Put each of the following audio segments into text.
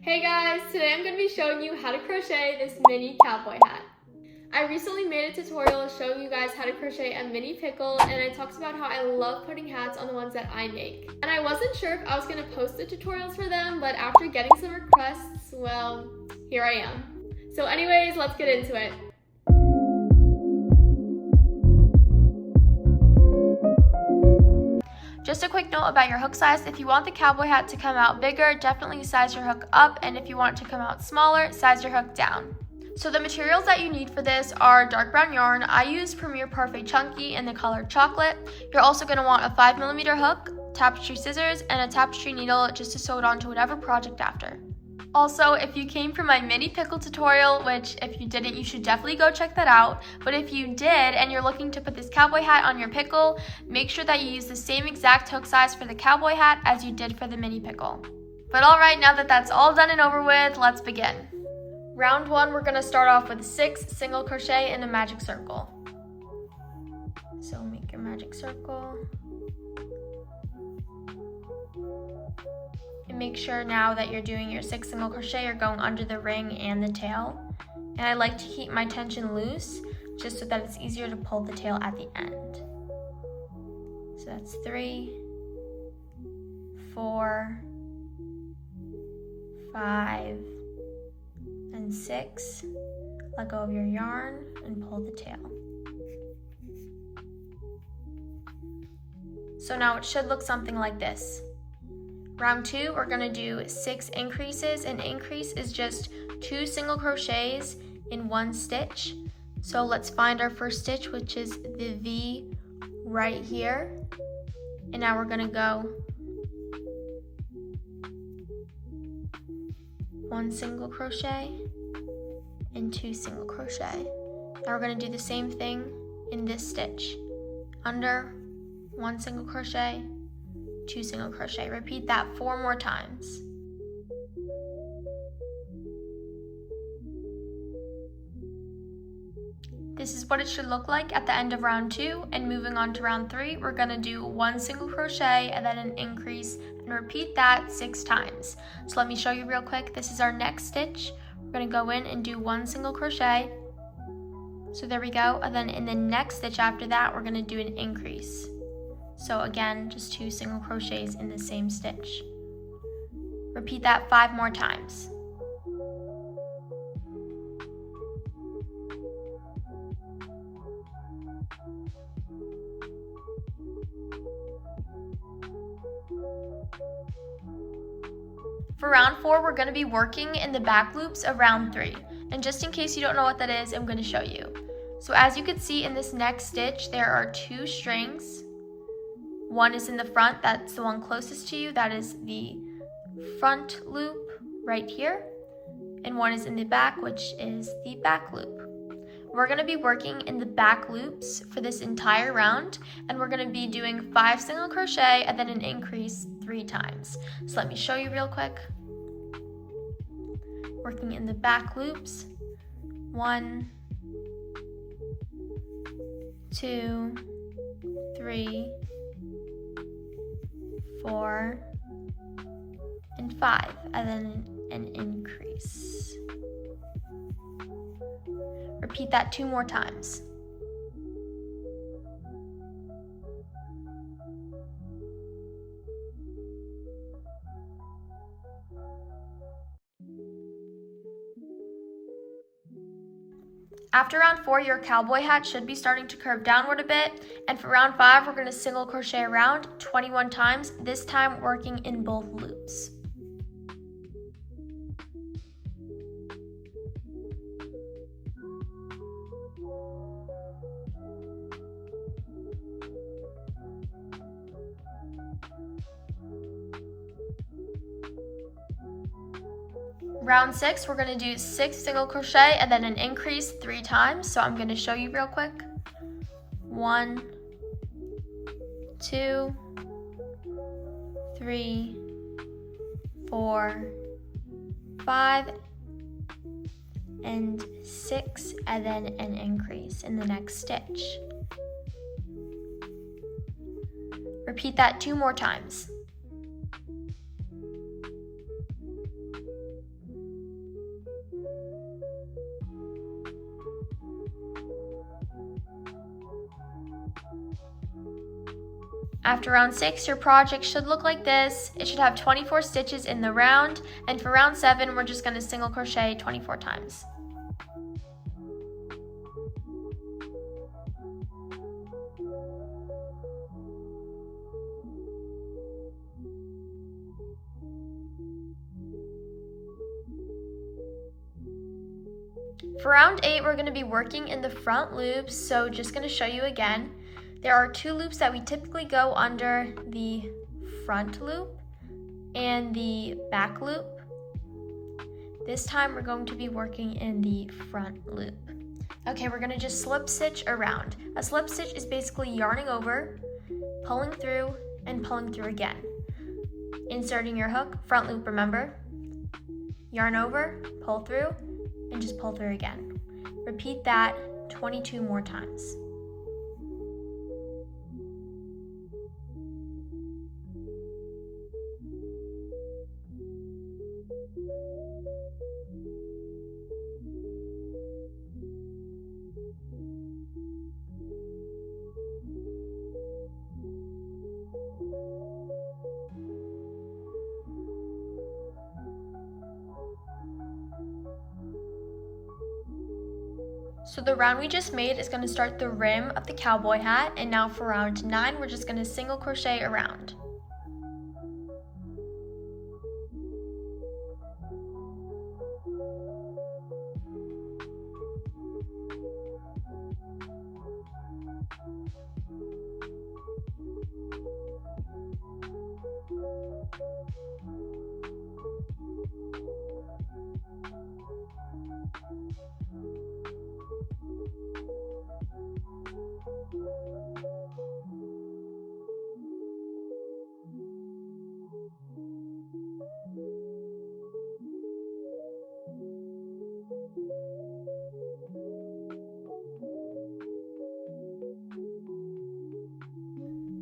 Hey guys, today I'm going to be showing you how to crochet this mini cowboy hat. I recently made a tutorial showing you guys how to crochet a mini pickle, and I talked about how I love putting hats on the ones that I make. And I wasn't sure if I was going to post the tutorials for them, but after getting some requests, well, here I am. So anyways, let's get into it. Just a quick note about your hook size. If you want the cowboy hat to come out bigger, definitely size your hook up, and if you want it to come out smaller, size your hook down. So the materials that you need for this are dark brown yarn. I use Premier Parfait Chunky in the color chocolate. You're also going to want a 5mm hook, tapestry scissors, and a tapestry needle just to sew it onto whatever project after. Also, if you came from my mini pickle tutorial, which if you didn't, you should definitely go check that out. But if you did and you're looking to put this cowboy hat on your pickle, make sure that you use the same exact hook size for the cowboy hat as you did for the mini pickle. But alright, now that that's all done and over with, let's begin. Round 1, we're going to start off with 6 single crochet in a magic circle. So make your magic circle. And make sure now that you're doing your 6 single crochet, you're going under the ring and the tail. And I like to keep my tension loose just so that it's easier to pull the tail at the end. So that's 3, 4, 5, and 6. Let go of your yarn and pull the tail. So now it should look something like this. Round 2, we're going to do 6 increases. An increase is just 2 single crochets in 1 stitch. So let's find our first stitch, which is the V right here. And now we're going to go 1 single crochet and 2 single crochet. Now we're going to do the same thing in this stitch. Under 1 single crochet, 2 single crochet. Repeat that 4 more times. This is what it should look like at the end of round 2, and moving on to round 3, we're going to do 1 single crochet and then an increase, and repeat that 6 times. So let me show you real quick. This is our next stitch. We're going to go in and do 1 single crochet. So there we go, and then in the next stitch after that, we're going to do an increase. So again, just 2 single crochets in the same stitch. Repeat that 5 more times. For round 4, we're going to be working in the back loops of round 3. And just in case you don't know what that is, I'm going to show you. So as you can see in this next stitch, there are 2 strings. One is in the front, that's the one closest to you, that is the front loop right here. And one is in the back, which is the back loop. We're going to be working in the back loops for this entire round, and we're going to be doing 5 single crochet and then an increase 3 times. So let me show you real quick. Working in the back loops, 1, 2, 3, 4, and 5, and then an increase. Repeat that 2 more times. After round 4, your cowboy hat should be starting to curve downward a bit, and for round 5, we're going to single crochet around 21 times, this time working in both loops. Round 6, we're going to do 6 single crochet and then an increase 3 times. So I'm going to show you real quick. 1, 2, 3, 4, 5, and 6, and then an increase in the next stitch. Repeat that 2 more times. After round 6, your project should look like this. It should have 24 stitches in the round, and for round 7, we're just going to single crochet 24 times. For round 8, we're going to be working in the front loops, so just going to show you again. There are 2 loops that we typically go under the front loop and the back loop. This time we're going to be working in the front loop. Okay, we're going to just slip stitch around. A slip stitch is basically yarning over, pulling through, and pulling through again. Inserting your hook, front loop, remember. Yarn over, pull through, and just pull through again. Repeat that 22 more times. So the round we just made is going to start the rim of the cowboy hat, and now for round 9 we're just going to single crochet around.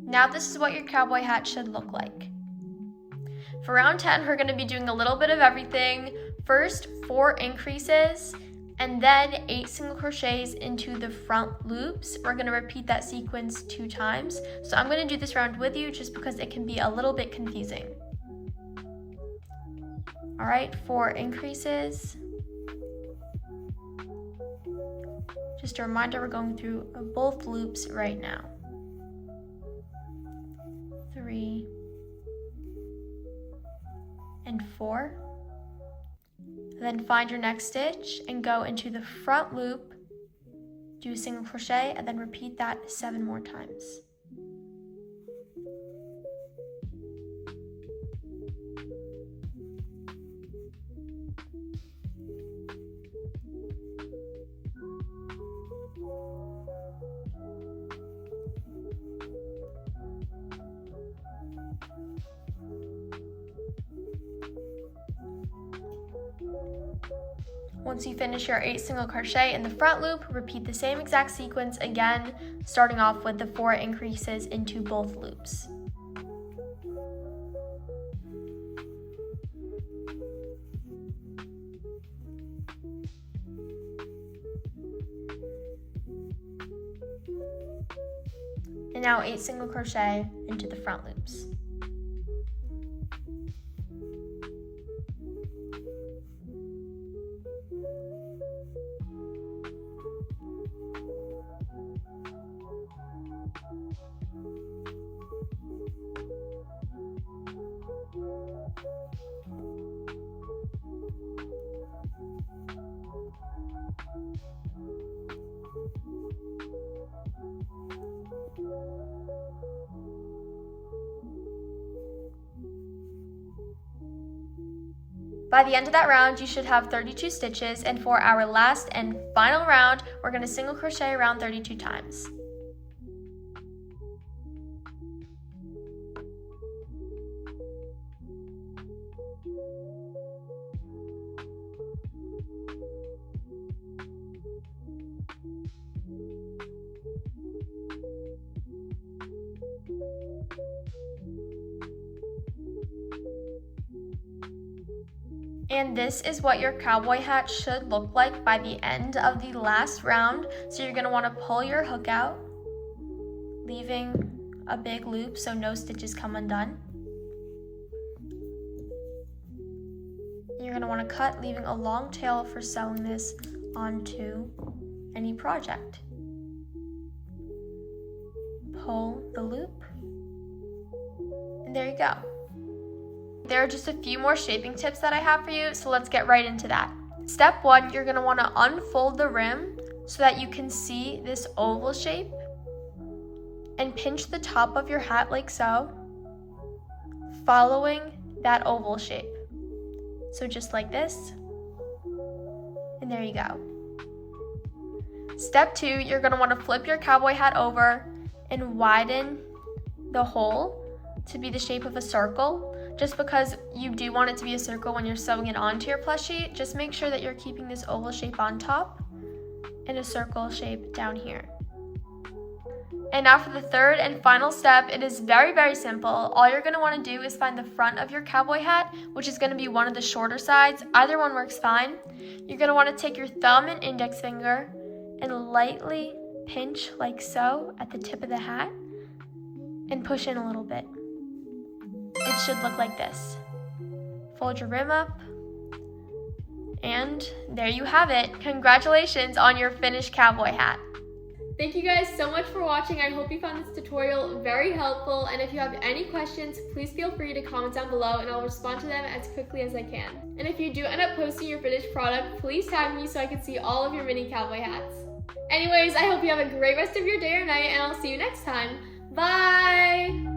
Now this is what your cowboy hat should look like. For round 10, we're going to be doing a little bit of everything. First, 4 increases, and then 8 single crochets into the front loops. We're going to repeat that sequence 2 times. So I'm going to do this round with you just because it can be a little bit confusing. All right, 4 increases. Just a reminder, we're going through both loops right now. 3 and 4. Then find your next stitch and go into the front loop, do a single crochet, and then repeat that 7 more times. Once you finish your 8 single crochet in the front loop, repeat the same exact sequence again, starting off with the 4 increases into both loops. And now 8 single crochet into the front loops. By the end of that round, you should have 32 stitches, and for our last and final round, we're going to single crochet around 32 times. And this is what your cowboy hat should look like by the end of the last round. So you're going to want to pull your hook out, leaving a big loop so no stitches come undone. You're going to want to cut, leaving a long tail for sewing this onto any project. Pull the loop, and there you go. There are just a few more shaping tips that I have for you, so let's get right into that. Step 1, you're going to want to unfold the rim so that you can see this oval shape, and pinch the top of your hat like so, following that oval shape. So just like this, and there you go. Step 2, you're going to want to flip your cowboy hat over and widen the hole to be the shape of a circle. Just because you do want it to be a circle when you're sewing it onto your plushie, just make sure that you're keeping this oval shape on top and a circle shape down here. And now for the third and final step, it is very, very simple. All you're going to want to do is find the front of your cowboy hat, which is going to be one of the shorter sides. Either one works fine. You're going to want to take your thumb and index finger and lightly pinch like so at the tip of the hat and push in a little bit. It should look like this. Fold your rim up, and there you have it. Congratulations on your finished cowboy hat. Thank you guys so much for watching. I hope you found this tutorial very helpful, and if you have any questions, please feel free to comment down below and I'll respond to them as quickly as I can. And if you do end up posting your finished product, please tag me so I can see all of your mini cowboy hats. Anyways, I hope you have a great rest of your day or night, and I'll see you next time. Bye!